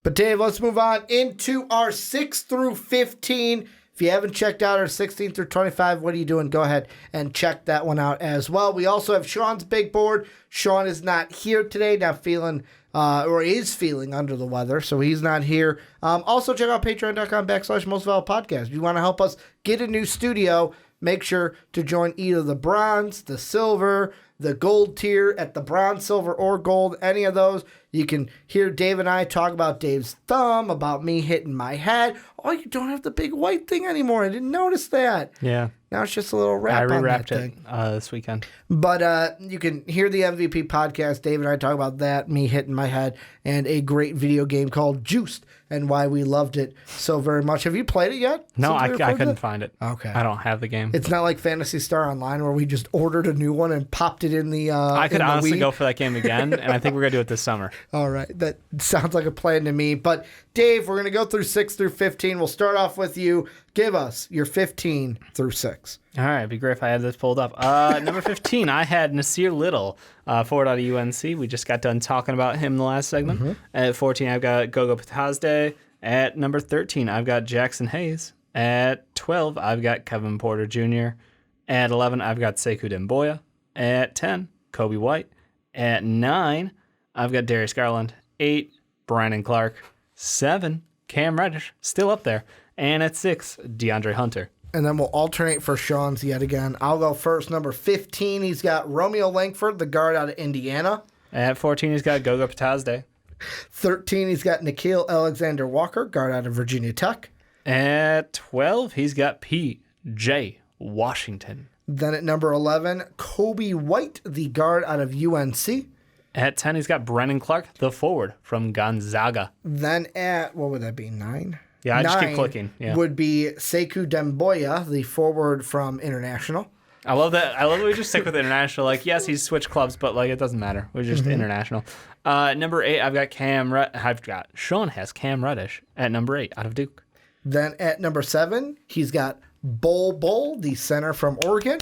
But Dave, let's move on into our 6 through 15. If you haven't checked out our 16 through 25, what are you doing? Go ahead and check that one out as well. We also have Sean's big board. Sean is not here today, not feeling or is feeling under the weather, so he's not here. Also, check out patreon.com/mostvaluable-podcast. If you want to help us get a new studio, make sure to join either the bronze, the silver, the gold tier at the bronze, silver, or gold, any of those. You can hear Dave and I talk about Dave's thumb, about me hitting my head. Oh, you don't have the big white thing anymore. I didn't notice that. Yeah. Now it's just a little wrap on that thing. I rewrapped it this weekend. But you can hear the MVP podcast. Dave and I talk about that, me hitting my head, and a great video game called Juiced and why we loved it so very much. Have you played it yet? No, I couldn't find it. Okay. I don't have the game. It's not like Phantasy Star Online where we just ordered a new one and popped it in the I could honestly Wii. go for that game again, and I think we're going to do it this summer. All right. That sounds like a plan to me. But, Dave, we're going to go through 6 through 15. We'll start off with you. Give us your 15 through 6. All right. It'd be great if I had this pulled up. Number 15, I had Nasir Little, forward out of UNC. We just got done talking about him in the last segment. Mm-hmm. At 14, I've got Gogo Patazde. At number 13, I've got Jackson Hayes. At 12, I've got Kevin Porter Jr. At 11, I've got Sekou Demboya. At 10, Kobe White. At 9, I've got Darius Garland. 8, Brandon Clark. 7, Cam Reddish, still up there. And at 6, DeAndre Hunter. And then we'll alternate for Sean's yet again. I'll go first. Number 15, he's got Romeo Langford, the guard out of Indiana. At 14, he's got Gogo Patazde. 13, he's got Nikhil Alexander-Walker, guard out of Virginia Tech. At 12, he's got P.J. Washington. Then at number 11, Kobe White, the guard out of UNC. At 10, he's got Brandon Clark, the forward from Gonzaga. Then at, what would that be, 9? Yeah, I just 9 keep clicking. Yeah. Would be Sekou Demboya, the forward from International. I love that. I love that we just stick with International. Like, yes, he's switched clubs, but like it doesn't matter. We're just International. Number 8, Sean has Cam Reddish at number 8 out of Duke. Then at number 7, he's got Bol, the center from Oregon.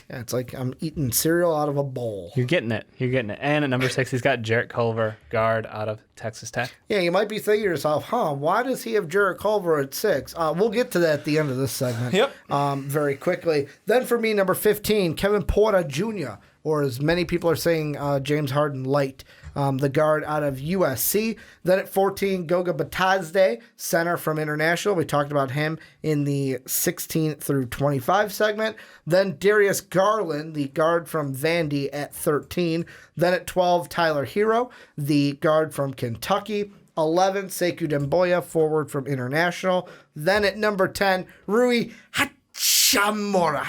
Yeah, it's like I'm eating cereal out of a bowl. You're getting it. And at number 6, he's got Jarrett Culver, guard out of Texas Tech. Yeah, you might be thinking to yourself, why does he have Jarrett Culver at 6? We'll get to that at the end of this segment. Yep. Very quickly. Then for me, number 15, Kevin Porter Jr., or as many people are saying, James Harden Light, the guard out of USC. Then at 14, Goga Batazde, center from International. We talked about him in the 16 through 25 segment. Then Darius Garland, the guard from Vandy at 13. Then at 12, Tyler Hero, the guard from Kentucky. 11, Sekou Demboya, forward from International. Then at number 10, Rui Hachimura,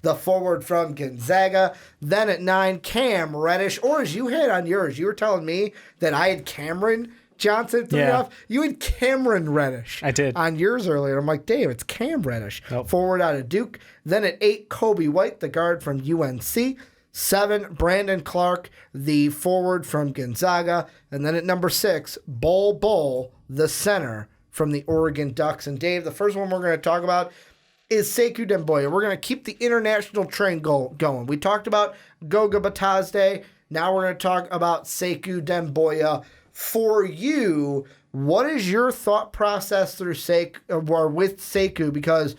the forward from Gonzaga. Then at 9, Cam Reddish, or as you had on yours, you were telling me that I had Cameron Johnson off. You had Cameron Reddish. I did. On yours earlier. I'm like, Dave, it's Cam Reddish. Nope. Forward out of Duke. Then at 8, Kobe White, the guard from UNC. 7, Brandon Clark, the forward from Gonzaga. And then at number 6, Bol, the center from the Oregon Ducks. And Dave, the first one we're going to talk about is Sekou Demboya. We're going to keep the international train going. We talked about Goga Batazde. Now we're going to talk about Sekou Demboya. For you, what is your thought process through with Sekou? Because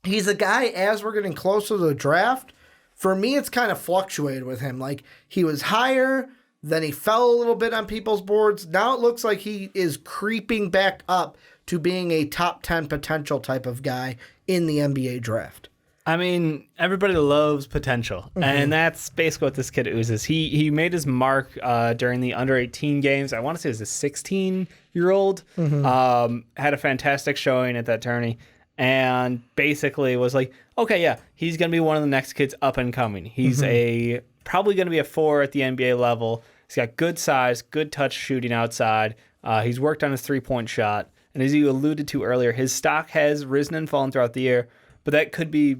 he's a guy, as we're getting closer to the draft, for me, it's kind of fluctuated with him. Like, he was higher, then he fell a little bit on people's boards. Now it looks like he is creeping back up to being a top 10 potential type of guy in the NBA draft. I mean, everybody loves potential, and that's basically what this kid oozes. He made his mark during the under-18 games. I want to say it was a 16-year-old. Had a fantastic showing at that tourney, and basically was like, okay, yeah, he's going to be one of the next kids up and coming. He's probably going to be a 4 at the NBA level. He's got good size, good touch shooting outside. He's worked on his three-point shot, and as you alluded to earlier, his stock has risen and fallen throughout the year. But that could be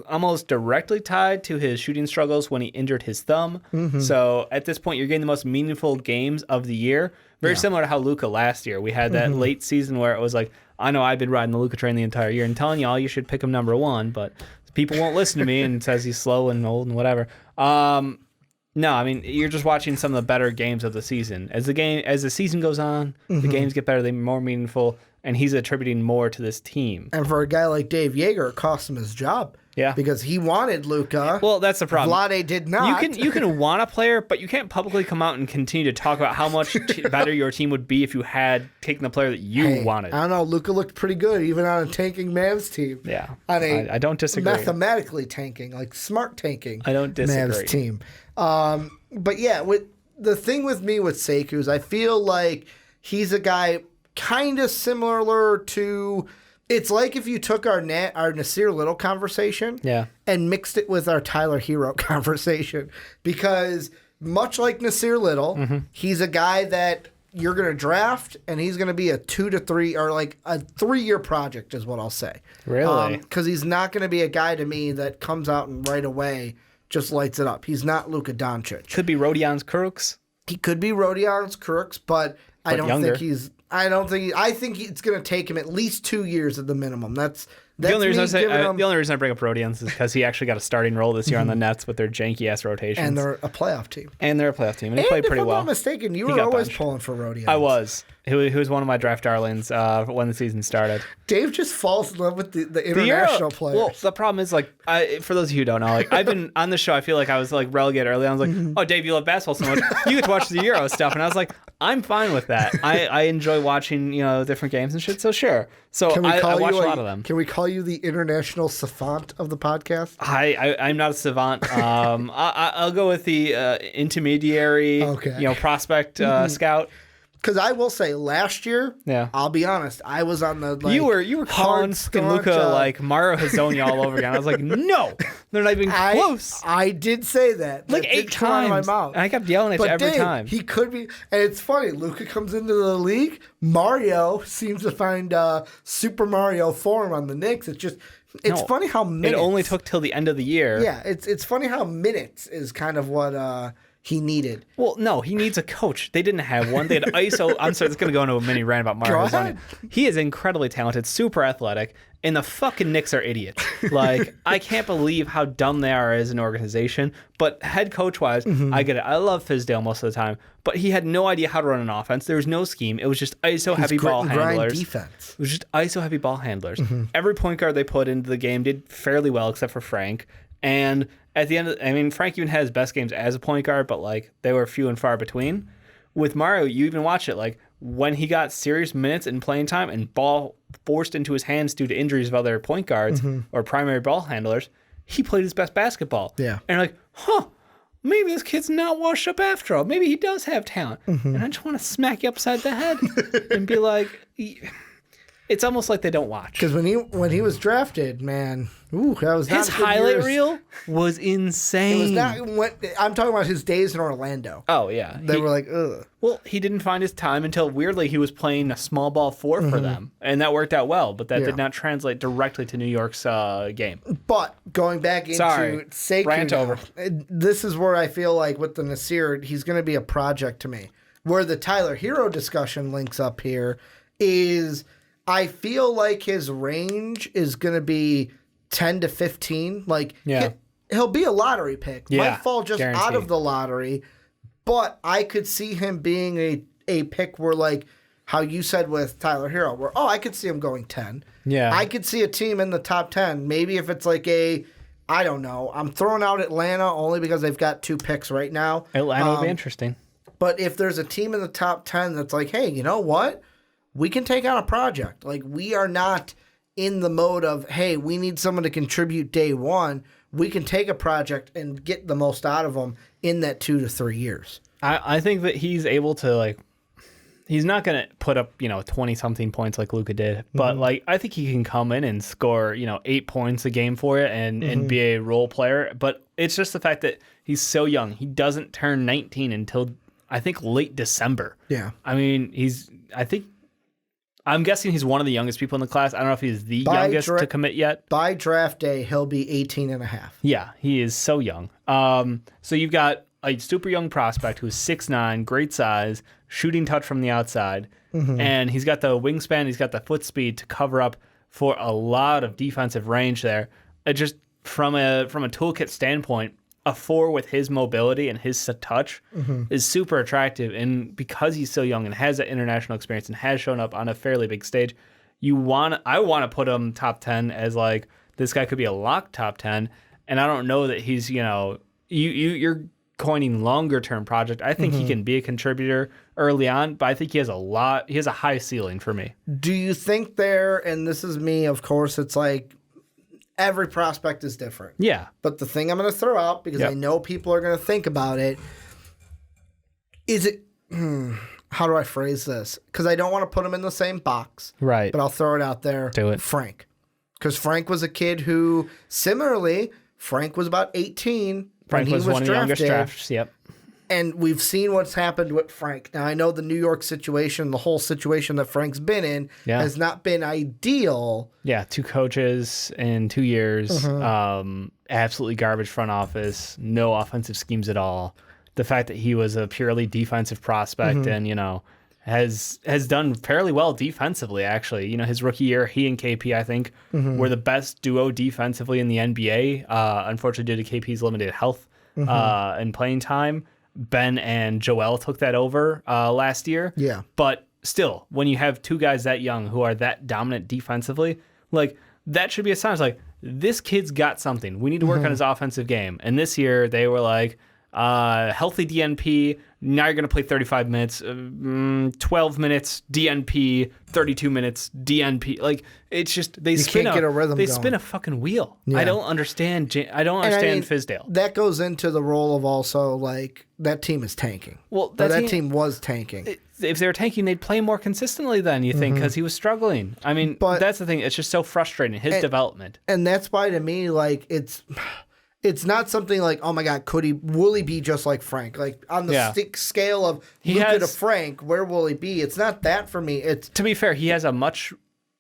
almost directly tied to his shooting struggles when he injured his thumb. So at this point, you're getting the most meaningful games of the year. Very similar to how Luka last year. We had that late season where it was like, I know I've been riding the Luka train the entire year and telling y'all you should pick him number 1, but people won't listen to me and says he's slow and old and whatever. No, I mean, you're just watching some of the better games of the season. As the season goes on, the games get better, they're more meaningful, and he's attributing more to this team. And for a guy like Dave Yeager, it cost him his job. Yeah. Because he wanted Luka. Well, that's the problem. Vlade did not. You can want a player, but you can't publicly come out and continue to talk about how much better your team would be if you had taken the player that you wanted. I don't know. Luka looked pretty good, even on a tanking Mavs team. Yeah. I don't disagree. Mathematically tanking, like smart tanking. I don't disagree. Mavs team. But yeah, the thing with me with Sekou is I feel like he's a guy kind of similar to... It's like if you took our Nasir Little conversation and mixed it with our Tyler Hero conversation. Because much like Nasir Little, he's a guy that you're going to draft, and he's going to be a 2 to 3 or like a 3-year project is what I'll say. Really? Because he's not going to be a guy to me that comes out and right away just lights it up. He's not Luka Doncic. Could be Rodion's Crooks. He could be Rodion's Crooks, but I don't think he's... I think it's going to take him at least 2 years at the minimum. That's the only reason I bring up Rodion's is because he actually got a starting role this year on the Nets with their janky ass rotations. And they're a playoff team. And he played pretty well. If I'm not mistaken, you were always pulling for Rodion. I was. He was one of my draft darlings when the season started. Dave just falls in love with the international players. Well, the problem is, like, for those of you who don't know, like, I've been on the show. I feel like I was like relegated early. I was like, "Oh, Dave, you love basketball so much. You get to watch the Euro stuff." And I was like, "I'm fine with that. I enjoy watching different games and shit. So sure." So I watch a lot of them. Can we call you the international savant of the podcast? I'm not a savant. I'll go with the intermediary. Prospect scout. Because I will say, last year, I'll be honest, I was on the you were calling Luka like Mario Hezonja all over again. I was like, no, they're not even close. I did say that like 8 times. My mouth. And I kept yelling at you every time. He could be, and it's funny. Luka comes into the league. Mario seems to find Super Mario form on the Knicks. It's funny how minutes. It only took till the end of the year. Yeah, it's funny how minutes is kind of what. He needed. Well, no, he needs a coach. They didn't have one. They had ISO. I'm sorry, it's going to go into a mini rant about Mario Hezonja. He is incredibly talented, super athletic, and the fucking Knicks are idiots. Like, I can't believe how dumb they are as an organization. But head coach-wise, I get it. I love Fizdale most of the time, but he had no idea how to run an offense. There was no scheme. It was just ISO-heavy ball handlers. Defense. It was just ISO-heavy ball handlers. Every point guard they put into the game did fairly well, except for Frank. And at the end, Frank even had his best games as a point guard, but like they were few and far between. With Mario, you even watch it, like when he got serious minutes and playing time and ball forced into his hands due to injuries of other point guards or primary ball handlers, he played his best basketball. Yeah. And like, maybe this kid's not washed up after all. Maybe he does have talent. And I just want to smack you upside the head and be like... It's almost like they don't watch. Because when he was drafted, man, that was not his highlight reel was insane. It was not. I'm talking about his days in Orlando. Oh yeah, they were like, ugh. Well, he didn't find his time until weirdly he was playing a small ball 4 for them, and that worked out well. But that did not translate directly to New York's game. But going back into Sekou, rant over. This is where I feel like with the Nasir, he's going to be a project to me. Where the Tyler Hero discussion links up here is. I feel like his range is going to be 10 to 15. Like, he'll be a lottery pick. Yeah, might fall just out of the lottery. But I could see him being a pick where, like, how you said with Tyler Hero, where, I could see him going 10. Yeah. I could see a team in the top 10. Maybe if it's like I don't know. I'm throwing out Atlanta only because they've got 2 picks right now. Atlanta will be interesting. But if there's a team in the top 10 that's like, hey, you know what? We can take on a project. Like, we are not in the mode of, hey, we need someone to contribute day one. We can take a project and get the most out of them in that 2 to 3 years. I think that he's able to, like, he's not going to put up, 20-something points like Luka did. But, like, I think he can come in and score, 8 points a game for it and be a role player. But it's just the fact that he's so young. He doesn't turn 19 until, I think, late December. Yeah. I mean, I'm guessing he's one of the youngest people in the class. I don't know if he's the youngest to commit yet. By draft day, he'll be 18 and a half. Yeah, he is so young. So you've got a super young prospect who's 6'9", great size, shooting touch from the outside, and he's got the wingspan, he's got the foot speed to cover up for a lot of defensive range there. Just from a toolkit standpoint, a 4 with his mobility and his touch is super attractive. And because he's so young and has that international experience and has shown up on a fairly big stage, I want to put him top 10 as like, this guy could be a locked top 10. And I don't know that he's, you're coining longer term project. I think he can be a contributor early on, but I think he has a high ceiling for me. Do you think and this is me, of course, it's like every prospect is different. Yeah. But the thing I'm going to throw out, because I know people are going to think about it, is it, how do I phrase this? Because I don't want to put him in the same box. Right. But I'll throw it out there. Do it. Frank. Because Frank was a kid who, similarly, Frank was about 18 Frank was one of the youngest drafts. Yep. And we've seen what's happened with Frank. Now, I know the New York situation, the whole situation that Frank's been in, has not been ideal. Yeah, 2 coaches in 2 years, absolutely garbage front office, no offensive schemes at all. The fact that he was a purely defensive prospect and, has done fairly well defensively, actually. His rookie year, he and KP, I think, were the best duo defensively in the NBA. Unfortunately, due to KP's limited health and playing time, Ben and Joel took that over last year. Yeah. But still, when you have 2 guys that young who are that dominant defensively, like, that should be a sign. It's like, this kid's got something. We need to work on his offensive game. And this year, they were like, healthy DNP. Now you're going to play 35 minutes, 12 minutes DNP, 32 minutes DNP. Like, it's just they spin a fucking wheel. Yeah. I don't understand. Fizdale. That goes into the role of also like that team is tanking. Well, that team was tanking. If they were tanking, they'd play more consistently then, you think, because he was struggling. I mean, but that's the thing. It's just so frustrating, his development. And that's why, to me, like, it's not something like, oh my God, will he be just like Frank? Like, on the scale of Luka to Frank, where will he be? It's not that for me. To be fair, he has a much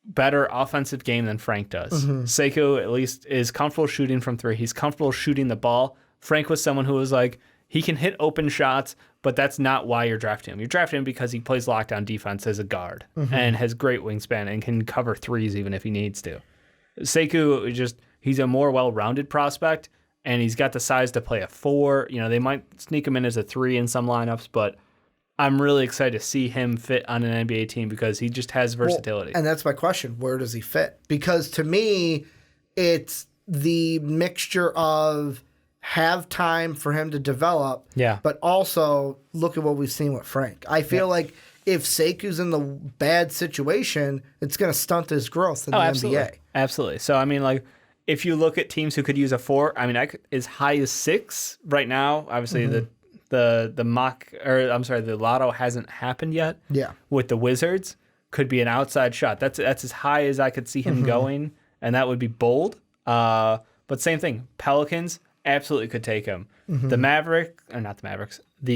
better offensive game than Frank does. Sekou, at least, is comfortable shooting from 3. He's comfortable shooting the ball. Frank was someone who was like, he can hit open shots, but that's not why you're drafting him. You're drafting him because he plays lockdown defense as a guard and has great wingspan and can cover 3s even if he needs to. Sekou, he's a more well-rounded prospect, and he's got the size to play a 4. They might sneak him in as a 3 in some lineups, but I'm really excited to see him fit on an NBA team because he just has versatility. Well, and that's my question. Where does he fit? Because to me, it's the mixture of have time for him to develop, but also look at what we've seen with Frank. I feel like if Sekou's in the bad situation, it's going to stunt his growth in the NBA. Absolutely. So, I mean, like, if you look at teams who could use a 4, I mean, as high as 6 right now. Obviously, the lotto hasn't happened yet. Yeah, with the Wizards, could be an outside shot. That's as high as I could see him going, and that would be bold. But same thing, Pelicans absolutely could take him. The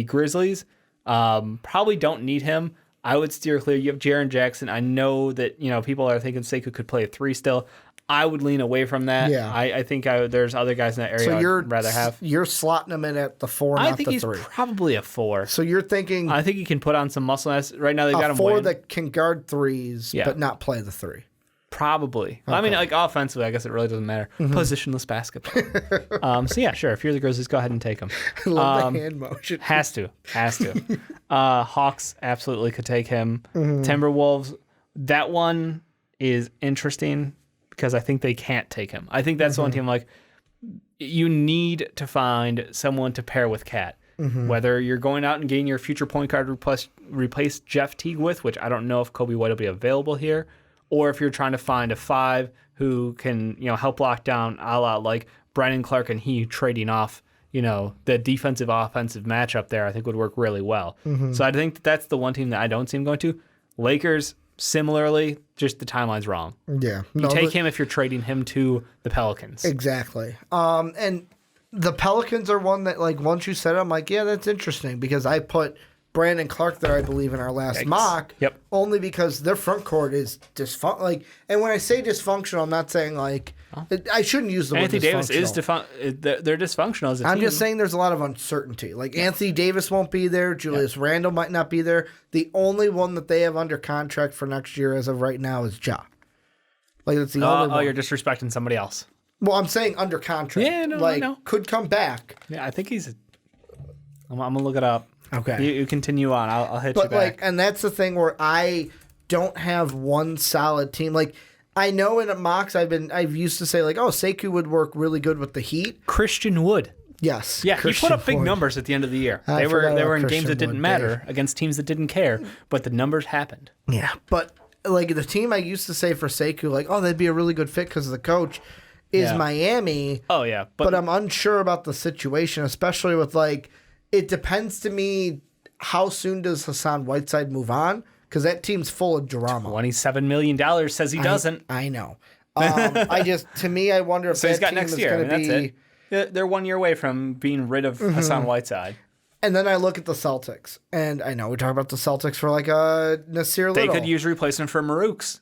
Grizzlies probably don't need him. I would steer clear. You have Jaren Jackson. I know that people are thinking Sekou could play a 3 still. I would lean away from that. Yeah. I think there's other guys in that area I'd rather have. You're slotting him in at the 4, not the 3. I think he's probably a 4. So you're thinking... I think he can put on some muscle mass. Right now they've got him a 4 that can guard 3s, but not play the 3. Probably. Okay. I mean, like, offensively, I guess it really doesn't matter. Positionless basketball. So, yeah, sure. If you're the Grizzlies, go ahead and take him. I love the hand motion. Has to. Hawks absolutely could take him. Timberwolves, that one is interesting because I think they can't take him. I think that's one team, like, you need to find someone to pair with Cat. Whether you're going out and getting your future point guard replace Jeff Teague with, which I don't know if Kobe White will be available here, or if you're trying to find a 5 who can, help lock down a la like Brandon Clark and he trading off, the defensive offensive matchup there, I think would work really well. So I think that's the one team that I don't see him going to. Lakers, similarly, just the timeline's wrong. Yeah. You take him if you're trading him to the Pelicans. Exactly. And the Pelicans are one that, like, once you said it, I'm like, yeah, that's interesting because I put Brandon Clark there, I believe, in our last mock. Yep. Only because their front court is dysfunctional. Like, and when I say dysfunctional, I'm not saying like I shouldn't use the word Anthony dysfunctional. Davis is they're dysfunctional as a team. I'm just saying there's a lot of uncertainty. Like Anthony Davis won't be there. Julius Randle might not be there. The only one that they have under contract for next year as of right now is Ja. Like that's the only one. You're disrespecting somebody else. Well, I'm saying under contract. Yeah, no, like, I know. could come back. Yeah, I think he's. I'm gonna look it up. Okay. You continue on. I'll hit you But back. like, and that's the thing where I don't have one solid team. Like, I know in mocks I've used to say like, oh, Sekou would work really good with the Heat. Christian Wood. Yes. Yeah, he put up big Wood. numbers at the end of the year. I They were forgot about in games Christian that didn't Wood, matter against teams that didn't care, but the numbers happened. Yeah, but like the team I used to say for Sekou, like, oh, they'd be a really good fit because of the coach, is Miami. Oh yeah, But I'm unsure about the situation, especially with like, it depends to me how soon does Hassan Whiteside move on, because that team's full of drama. $27 million says he doesn't. I know. To me, I wonder if So that he's got team next is year. going to That's be. it. They're 1 year away from being rid of Hassan Whiteside. And then I look at the Celtics, and I know we talk about the Celtics for like a Nasir They Little. could use replacement for Marooks.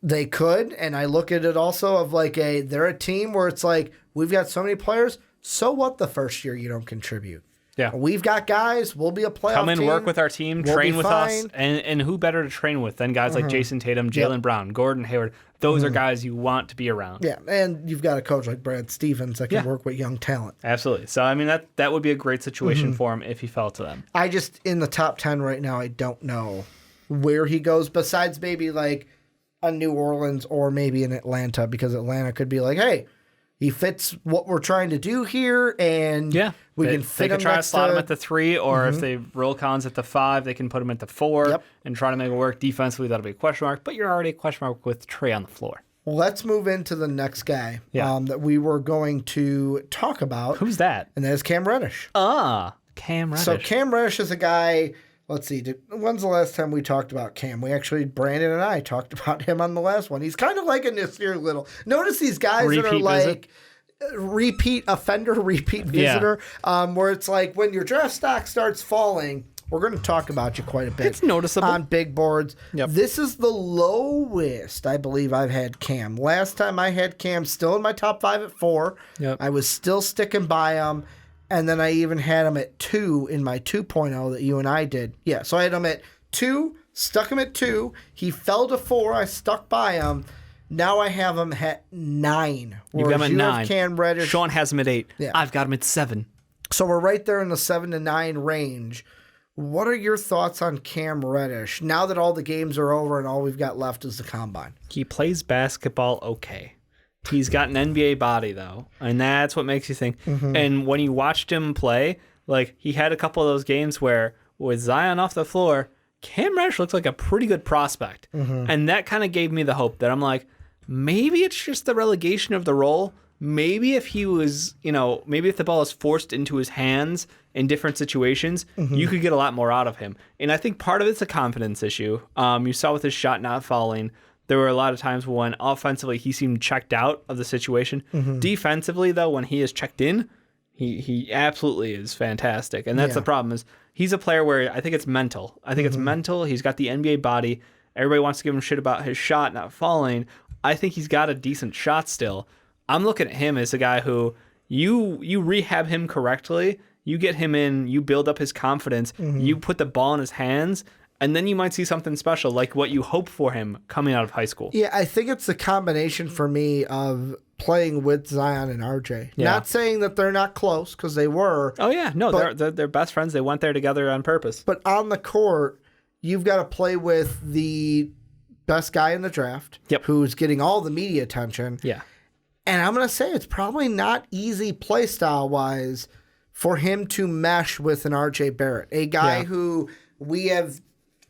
They could, and I look at it also of like they're a team where it's like, we've got so many players, so what the first year you don't contribute? Yeah. We've got guys, we'll be a playoff Come in, team. work with our team, We'll train be with us, fine. and who better to train with than guys like Jason Tatum, Jaylen Brown, Gordon Hayward. Those are guys you want to be around. Yeah, and you've got a coach like Brad Stevens that can work with young talent. Absolutely. So, I mean, that would be a great situation for him if he fell to them. I just, in the top 10 right now, I don't know where he goes besides maybe like a New Orleans or maybe in Atlanta, because Atlanta could be like, hey, he fits what we're trying to do here, and we can fit they him could try to next slot to him at the 3, or if they roll Collins at the 5, they can put him at the 4 and try to make it work defensively. That'll be a question mark, but you're already a question mark with Trey on the floor. Well, let's move into the next guy that we were going to talk about. Who's that? And that is Cam Reddish. Cam Reddish. So Cam Reddish is a guy. Let's see. When's the last time we talked about Cam? Brandon and I talked about him on the last one. He's kind of like a Nasir Little. Notice these guys that are like repeat offender, repeat visitor, where it's like when your draft stock starts falling, we're going to talk about you quite a bit. It's noticeable. On big boards. Yep. This is the lowest I believe I've had Cam. Last time I had Cam still in my top 5 at 4. Yep. I was still sticking by him. And then I even had him at 2 in my 2.0 that you and I did. Yeah, so I had him at 2, stuck him at 2. He fell to 4. I stuck by him. Now I have him at 9. You got him at 9. Cam Reddish. Sean has him at 8. Yeah. I've got him at 7. So we're right there in the 7 to 9 range. What are your thoughts on Cam Reddish now that all the games are over and all we've got left is the combine? He plays basketball okay. He's got an NBA body, though, and that's what makes you think. And when you watched him play, like, he had a couple of those games where, with Zion off the floor, Cam Reddish looks like a pretty good prospect. And that kind of gave me the hope that I'm like, maybe it's just the relegation of the role. Maybe if he was, maybe if the ball is forced into his hands in different situations, you could get a lot more out of him. And I think part of it's a confidence issue. You saw with his shot not falling, there were a lot of times when offensively he seemed checked out of the situation. Defensively, though, when he is checked in, he absolutely is fantastic. And that's the problem, is he's a player where I think it's mental. It's mental. He's got the NBA body. Everybody wants to give him shit about his shot not falling. I think he's got a decent shot still. I'm looking at him as a guy who you rehab him correctly, you get him in, you build up his confidence, you put the ball in his hands, and then you might see something special, like what you hope for him coming out of high school. Yeah, I think it's the combination for me of playing with Zion and RJ. Yeah. Not saying that they're not close, because they were. Oh, yeah. No, they're best friends. They went there together on purpose. But on the court, you've got to play with the best guy in the draft, who's getting all the media attention. Yeah. And I'm going to say it's probably not easy play style-wise for him to mesh with an RJ Barrett, a guy who we have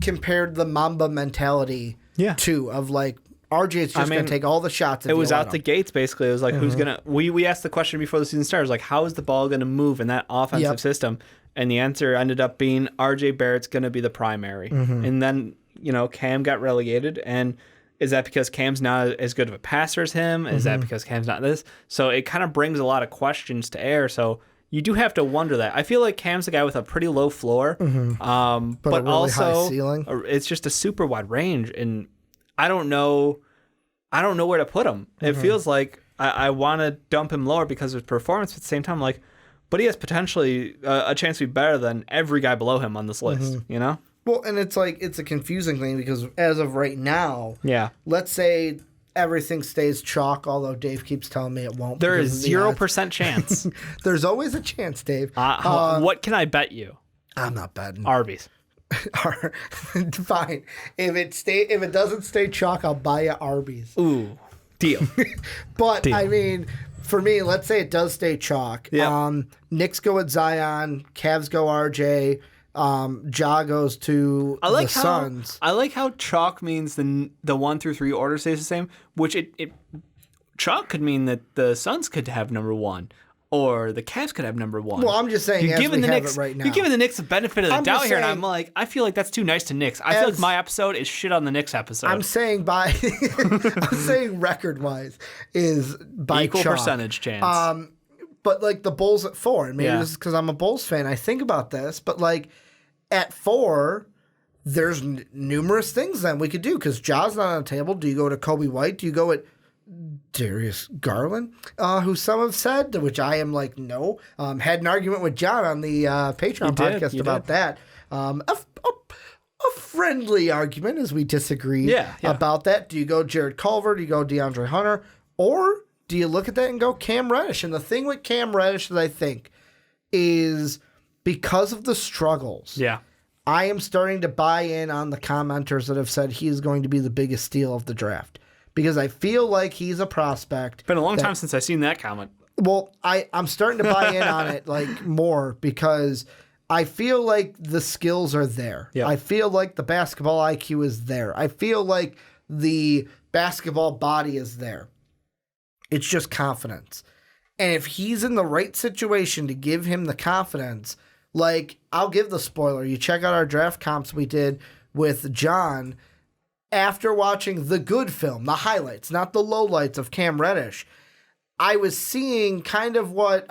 compared the Mamba mentality to, of like, RJ is just going to take all the shots. It was out the gates, basically. It was like, who's going to... We asked the question before the season started, like, how is the ball going to move in that offensive system? And the answer ended up being RJ Barrett's going to be the primary. And then, Cam got relegated. And is that because Cam's not as good of a passer as him? Is that because Cam's not this? So it kind of brings a lot of questions to air. So you do have to wonder that. I feel like Cam's a guy with a pretty low floor, but a really also high ceiling. It's just a super wide range, and I don't know where to put him. It feels like I want to dump him lower because of his performance, but at the same time, like, but he has potentially a chance to be better than every guy below him on this list, Well, and it's like, it's a confusing thing because as of right now, yeah, let's say everything stays chalk, although Dave keeps telling me it won't. There is 0% chance. There's always a chance, Dave. What can I bet you? I'm not betting. Arby's. Fine. If it doesn't stay chalk, I'll buy you Arby's. Ooh, deal. But deal. I mean, for me, let's say it does stay chalk. Yeah. Knicks go with Zion. Cavs go RJ. Ja goes to the Suns. I like how chalk means the 1 through 3 order stays the same, which chalk could mean that the Suns could have number 1. Or the Cavs could have number 1. Well, I'm just saying, you're giving the Knicks right now. You're giving the Knicks the benefit of the doubt here, and I'm like, I feel like that's too nice to Knicks. I feel like my episode is shit on the Knicks episode. I'm saying I'm saying record-wise is by equal chalk. percentage chance. But like the Bulls at 4, and maybe this is because I'm a Bulls fan. I think about this, but like at 4, there's numerous things then we could do because Ja's not on the table. Do you go to Kobe White? Do you go at Darius Garland, who some have said, which I am like, no. Had an argument with John on the Patreon podcast about that. A friendly argument as we disagree about that. Do you go Jared Culver? Do you go DeAndre Hunter? Or do you look at that and go Cam Reddish? And the thing with Cam Reddish that I think is because of the struggles. Yeah. I am starting to buy in on the commenters that have said he is going to be the biggest steal of the draft. Because I feel like he's a prospect. Been a long time since I've seen that comment. Well, I'm starting to buy in on it like more because I feel like the skills are there. Yep. I feel like the basketball IQ is there. I feel like the basketball body is there. It's just confidence. And if he's in the right situation to give him the confidence, like I'll give the spoiler. You check out our draft comps we did with John. After watching the good film, the highlights, not the lowlights of Cam Reddish, I was seeing kind of what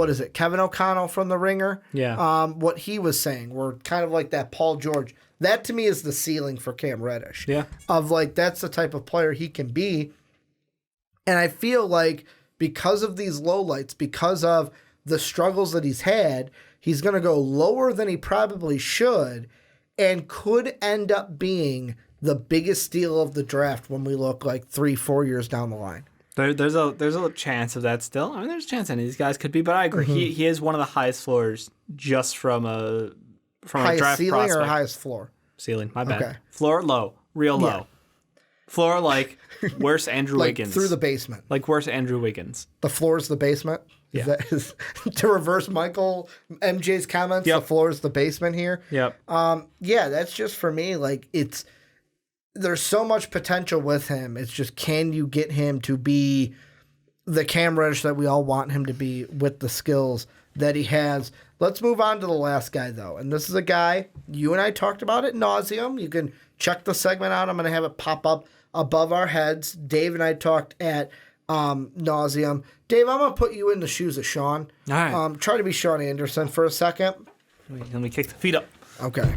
is it, Kevin O'Connell from The Ringer? Yeah. What he was saying, were kind of like that Paul George. That to me is the ceiling for Cam Reddish. Yeah. Of like, that's the type of player he can be. And I feel like because of these lowlights, because of the struggles that he's had, he's going to go lower than he probably should and could end up being the biggest steal of the draft when we look like 3-4 years down the line. There's a chance of that still. I mean, there's a chance any of these guys could be, but I agree. Mm-hmm. He is one of the highest floors just from a draft ceiling prospect. Or highest floor? Ceiling, my bad. Okay. Floor low, real low. Yeah. Floor like worse Andrew like Wiggins. Through the basement. Like worse Andrew Wiggins. The floor is the basement? Yeah. To reverse Michael MJ's comments, The floor is the basement here? Yep. Yeah, that's just for me. Like there's so much potential with him. It's just, can you get him to be the Cam Reddish that we all want him to be with the skills that he has? Let's move on to the last guy, though. And this is a guy, you and I talked about it nauseum. You can check the segment out. I'm going to have it pop up above our heads. Dave and I talked at nauseum. Dave, I'm going to put you in the shoes of Sean. All right. Try to be Sean Anderson for a second. Let me kick the feet up. Okay.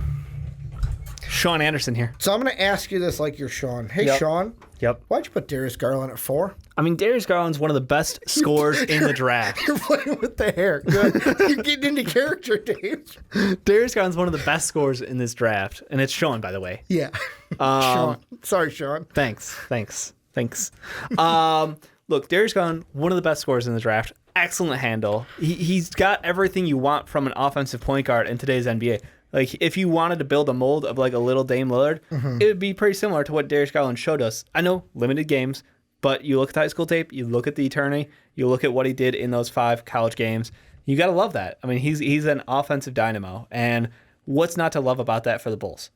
Sean Anderson here. So I'm going to ask you this like you're Sean. Hey, Sean. Yep. Why'd you put Darius Garland at 4? I mean, Darius Garland's one of the best scorers in the draft. You're playing with the hair. Good. You're getting into character, Dave. Darius Garland's one of the best scorers in this draft, and it's Sean, by the way. Yeah. Sean. Sorry, Sean. Thanks. Look, Darius Garland, one of the best scorers in the draft. Excellent handle. He's got everything you want from an offensive point guard in today's NBA. Like, if you wanted to build a mold of like a little Dame Lillard, it would be pretty similar to what Darius Garland showed us. I know, limited games, but you look at the high school tape, you look at the eternity, you look at what he did in those 5 college games. You got to love that. I mean, he's an offensive dynamo, and what's not to love about that for the Bulls?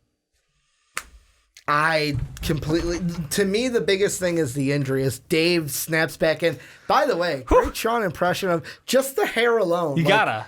To me, the biggest thing is the injury as Dave snaps back in. By the way, great Sean impression of just the hair alone. You gotta.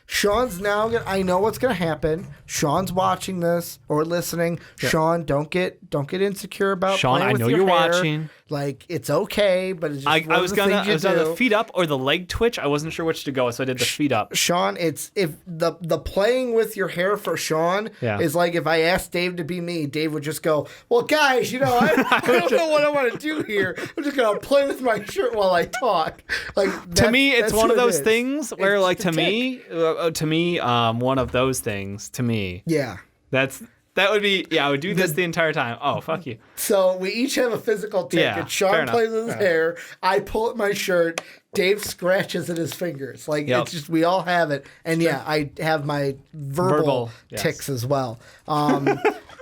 Sean's now I know what's gonna happen. Sean's watching this or listening. Yep. Sean, don't get insecure about Sean, playing with your you're hair. watching. Like, it's okay, but it's just I was on the feet up or the leg twitch. I wasn't sure which to go, so I did the feet up. Sean, it's if the playing with your hair for Sean is like if I asked Dave to be me, Dave would just go, well, guys, I don't know what I want to do here. I'm just gonna play with my shirt while I talk. Like, to me, it's one of those things where, like, to me, one of those things to me. Yeah. That's That would be, I would do this the entire time. Oh, fuck you. So we each have a physical ticket. Yeah, Sean fair plays enough. with his hair. I pull at my shirt. Dave scratches at his fingers. Like, Yep. it's just, we all have it. And I have my verbal yes. tics as well.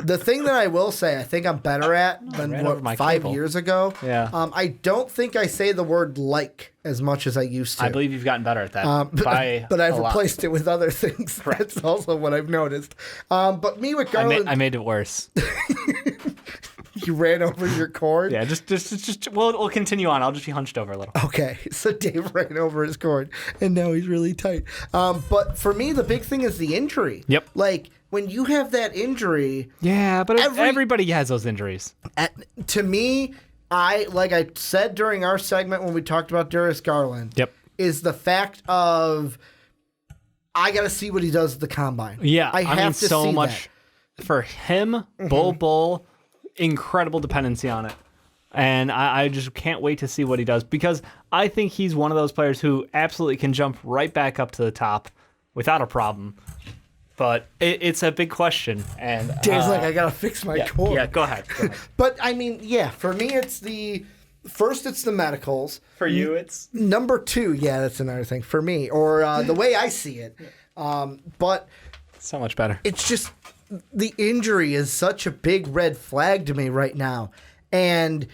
The thing that I will say, I think I'm better at than ran over my 5 cable. years ago. Yeah. I don't think I say the word like as much as I used to. I believe you've gotten better at that. But I've a lot. replaced it with other things. Correct. That's also what I've noticed. But me with Garland, I made it worse. you ran over your cord. Yeah, just we'll continue on. I'll just be hunched over a little. Okay, so Dave ran over his cord, and now he's really tight. But for me, the big thing is the injury. Yep. Like, when you have that injury, Yeah, but everybody has those injuries. to me, like I said during our segment when we talked about Darius Garland, Yep. is the fact of I got to see what he does at the combine. Yeah, I have to so see much that. for him. Bull, incredible dependency on it, and I just can't wait to see what he does because I think he's one of those players who absolutely can jump right back up to the top without a problem. But it's a big question, and Dave's like, I got to fix my cord. Yeah, go ahead. But I mean, for me, it's the medicals. For you, it's Number 2, that's another thing for me, or the way I see it. But so much better. it's just the injury is such a big red flag to me right now. And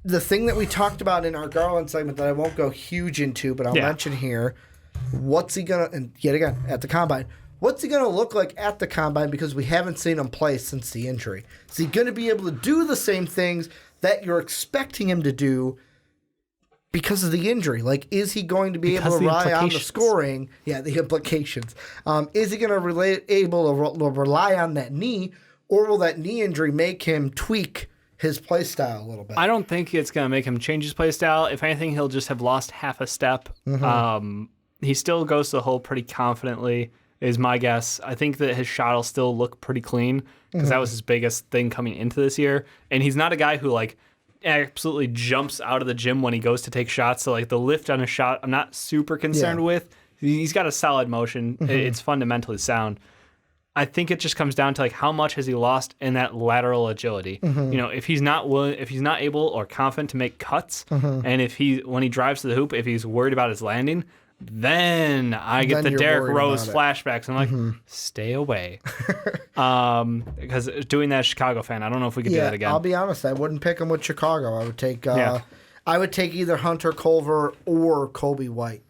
the thing that we talked about in our Garland segment that I won't go huge into, but I'll mention here, what's he going to, and yet again, at the combine, what's he going to look like at the combine because we haven't seen him play since the injury? Is he going to be able to do the same things that you're expecting him to do because of the injury? Like, is he going to be able to rely on the scoring? Yeah, the implications. Is he going to able to rely on that knee, or will that knee injury make him tweak his play style a little bit? I don't think it's going to make him change his play style. If anything, he'll just have lost half a step. He still goes to the hole pretty confidently, is my guess. I think that his shot will still look pretty clean because that was his biggest thing coming into this year. And he's not a guy who, like, absolutely jumps out of the gym when he goes to take shots. So, like, the lift on a shot, I'm not super concerned with. He's got a solid motion. It's fundamentally sound. I think it just comes down to, like, how much has he lost in that lateral agility? You know, if he's not able or confident to make cuts, and when he drives to the hoop, if he's worried about his landing, then I get the Derrick Rose flashbacks. And I'm like, stay away. Because doing that as a Chicago fan, I don't know if we could do that again. I'll be honest, I wouldn't pick him with Chicago. I would take either Hunter Culver or Kobe White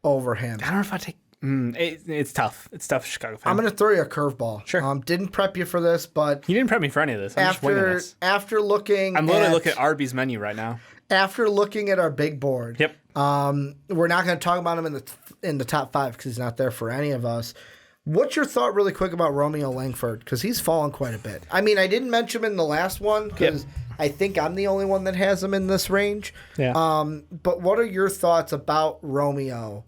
over him. I don't know if I take. It's tough. It's tough, Chicago fan. I'm going to throw you a curveball. Sure. Didn't prep you for this, but You didn't prep me for any of this. I'm just winging this. after looking, I'm literally looking at Arby's menu right now. After looking at our big board, Yep. we're not going to talk about him in the top 5 because he's not there for any of us. What's your thought really quick about Romeo Langford? Because he's fallen quite a bit. I mean, I didn't mention him in the last one because I think I'm the only one that has him in this range. Yeah. But what are your thoughts about Romeo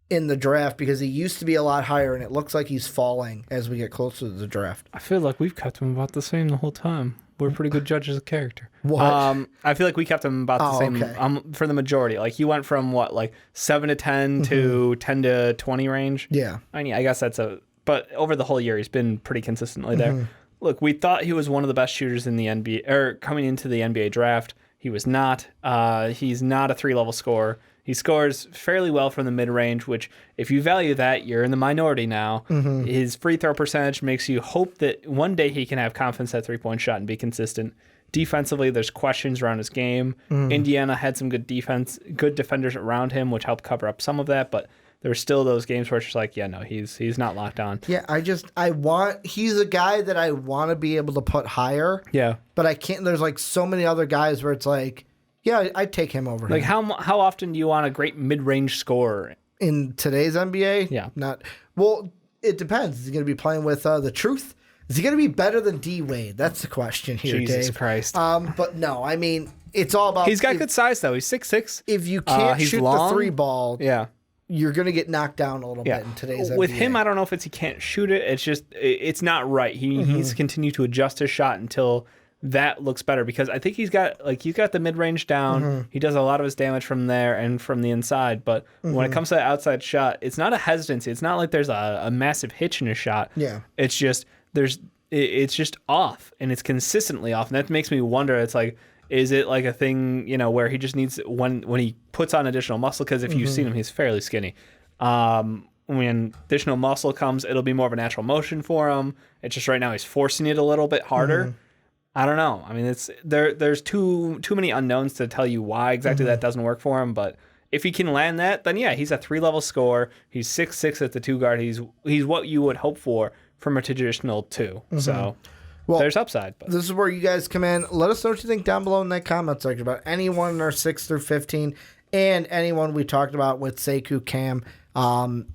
in the draft? Because he used to be a lot higher, and it looks like he's falling as we get closer to the draft. I feel like we've kept him about the same the whole time. We're pretty good judges of character. What? I feel like we kept him about the same for the majority. Like, he went from 7 to 10 to 10 to 20 range. Yeah. I mean, I guess but over the whole year, he's been pretty consistently there. Look, we thought he was one of the best shooters in the NBA, or coming into the NBA draft. He was not. He's not a 3-level scorer. He scores fairly well from the mid-range, which, if you value that, you're in the minority now. His free throw percentage makes you hope that one day he can have confidence at three-point shot and be consistent. Defensively, there's questions around his game. Indiana had some good defenders around him, which helped cover up some of that, but there were still those games where it's just like, he's not locked on. Yeah, he's a guy that I want to be able to put higher. Yeah. But I can't, there's so many other guys where it's like, yeah, I'd take him over him. Like, how often do you want a great mid-range scorer? In today's NBA? Yeah. Well, it depends. Is he going to be playing with the truth? Is he going to be better than D Wade? That's the question here, Jesus Dave. Christ. But no, I mean, it's all about... He's got good size, though. He's 6'6". If you can't shoot the 3 ball, yeah, you're going to get knocked down a little bit in today's NBA. With him, I don't know if he can't shoot it. It's just, it's not right. He needs to continue to adjust his shot until that looks better, because I think he's got the mid-range down. He does a lot of his damage from there and from the inside, but when it comes to the outside shot, it's not a hesitancy. It's not like there's a massive hitch in his shot. Yeah. It's just it's just off, and it's consistently off, and that makes me wonder. It's like, is it like a thing, where he just needs when he puts on additional muscle? Because if you've seen him, he's fairly skinny. When additional muscle comes, it'll be more of a natural motion for him. It's just right now he's forcing it a little bit harder. I don't know. I mean, it's there's too many unknowns to tell you why exactly that doesn't work for him. But if he can land that, then yeah, he's a 3-level scorer. He's 6'6" at the 2 guard. He's what you would hope for from a traditional 2. So there's upside. But. This is where you guys come in. Let us know what you think down below in that comment section about anyone in our 6 through 15 and anyone we talked about with Sekou, Cam,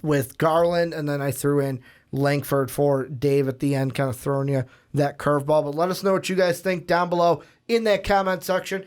with Garland, and then I threw in Langford for Dave at the end, kind of throwing you that curveball. But let us know what you guys think down below in that comment section.